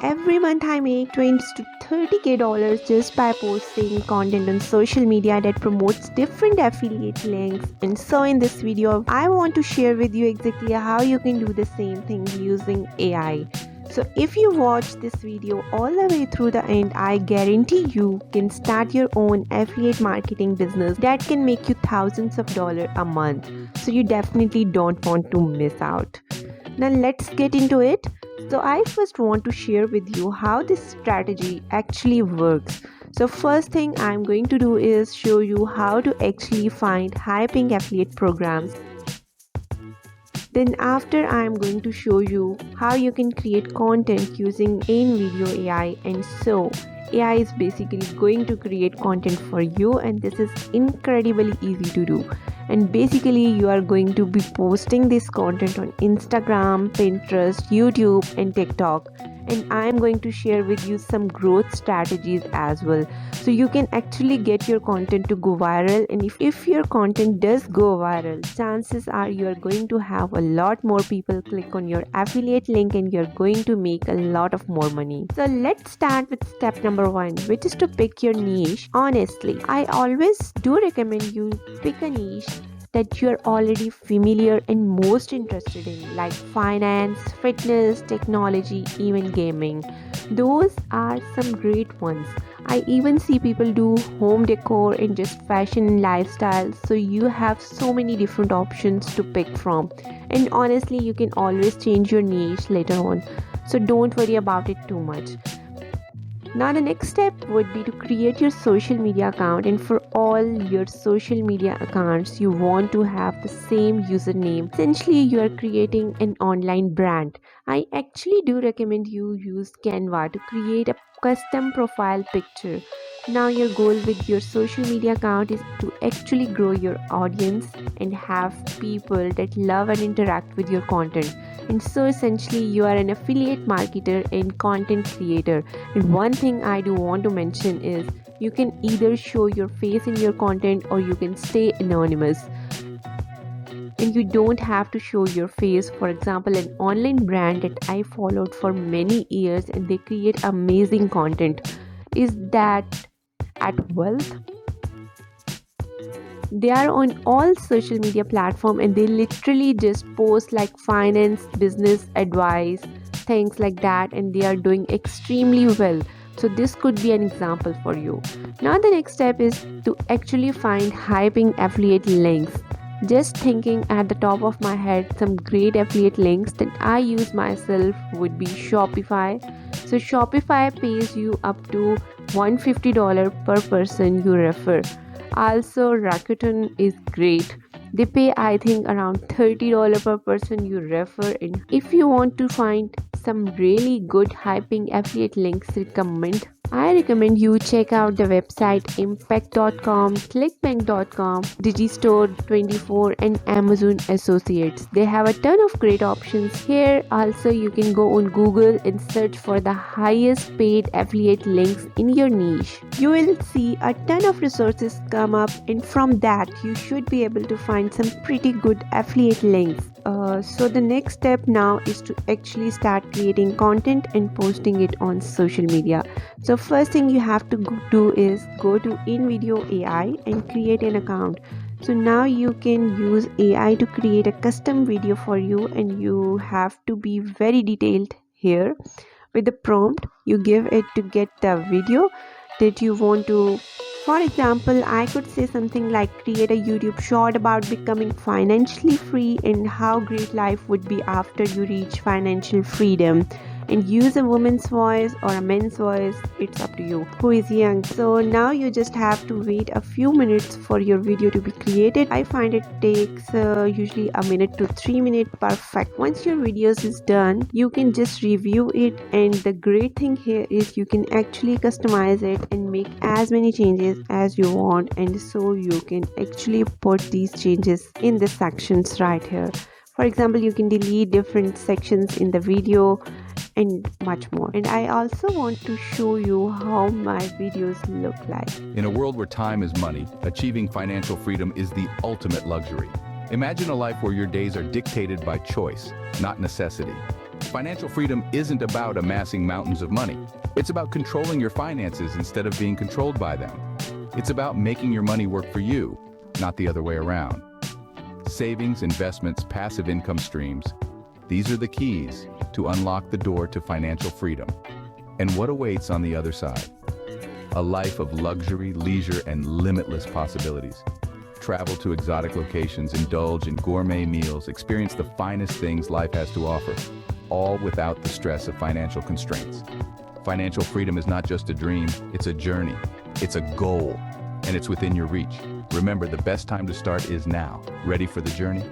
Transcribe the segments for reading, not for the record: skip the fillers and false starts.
every month I make 20 to 30k dollars just by posting content on social media that promotes different affiliate links. And so in this video, I want to share with you exactly how you can do the same thing using AI. So if you watch this video all the way through the end, I guarantee you can start your own affiliate marketing business that can make you thousands of dollars a month. So you definitely don't want to miss out. Now let's get into it. So I first want to share with you how this strategy actually works. So first thing I'm going to do is show you how to actually find high paying affiliate programs. Then after I'm going to show you how you can create content using InVideo AI, and so AI is basically going to create content for you, and this is incredibly easy to do. And basically you are going to be posting this content on Instagram, Pinterest, YouTube and TikTok, and I am going to share with you some growth strategies as well, so you can actually get your content to go viral. And if your content does go viral, chances are you are going to have a lot more people click on your affiliate link and you're going to make a lot of more money. So let's start with step number 1, which is to pick your niche. Honestly, I always do recommend you pick a niche that you're already familiar and most interested in, like finance, fitness, technology, even gaming. Those are some great ones. I even see people do home decor and just fashion and lifestyle, so you have so many different options to pick from. And honestly, you can always change your niche later on, so don't worry about it too much. Now the next step would be to create your social media account, and for all your social media accounts you want to have the same username. Essentially you are creating an online brand. I actually do recommend you use Canva to create a custom profile picture. Now your goal with your social media account is to actually grow your audience and have people that love and interact with your content. And so essentially you are an affiliate marketer and content creator. And one thing I do want to mention is you can either show your face in your content or you can stay anonymous. And you don't have to show your face. For example, an online brand that I followed for many years and they create amazing content is that at Wealth. They are on all social media platforms and they literally just post like finance, business advice, things like that, and they are doing extremely well. So this could be an example for you. Now the next step is to actually find high paying affiliate links. Just thinking at the top of my head, some great affiliate links that I use myself would be Shopify. So Shopify pays you up to $150 per person you refer. Also Rakuten is great. They pay I think around $30 per person you refer. And if you want to find some really good hyping affiliate links, I recommend you check out the website impact.com, clickbank.com, digistore24 and Amazon Associates. They have a ton of great options here. Also you can go on Google and search for the highest paid affiliate links in your niche. You will see a ton of resources come up, and from that you should be able to find some pretty good affiliate links. So the next step now is to actually start creating content and posting it on social media. So first thing you have to do is go to InVideo AI and create an account. So now you can use AI to create a custom video for you, and you have to be very detailed here. With the prompt you give it to get the video that you want to. For example, I could say something like create a YouTube short about becoming financially free and how great life would be after you reach financial freedom, and use a woman's voice or a man's voice. It's up to you who is young. So now you just have to wait a few minutes for your video to be created. I find it takes usually a minute to 3 minutes perfect. Once your videos is done, you can just review it, and the great thing here is you can actually customize it and make as many changes as you want, and so you can actually put these changes in the sections right here. For example, you can delete different sections in the video and much more. And I also want to show you how my videos look like. In a world where time is money, achieving financial freedom is the ultimate luxury. Imagine a life where your days are dictated by choice, not necessity. Financial freedom isn't about amassing mountains of money. It's about controlling your finances instead of being controlled by them. It's about making your money work for you, not the other way around. Savings, investments, passive income streams, these are the keys to unlock the door to financial freedom. And what awaits on the other side? A life of luxury, leisure, and limitless possibilities. Travel to exotic locations, indulge in gourmet meals, experience the finest things life has to offer, all without the stress of financial constraints. Financial freedom is not just a dream, it's a journey, it's a goal, and it's within your reach. Remember, the best time to start is now. Ready for the journey?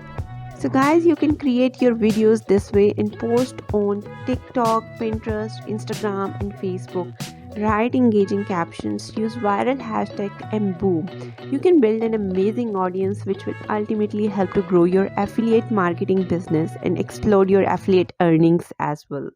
So guys, you can create your videos this way and post on TikTok, Pinterest, Instagram and Facebook. Write engaging captions, use viral hashtag and boom. You can build an amazing audience which will ultimately help to grow your affiliate marketing business and explode your affiliate earnings as well.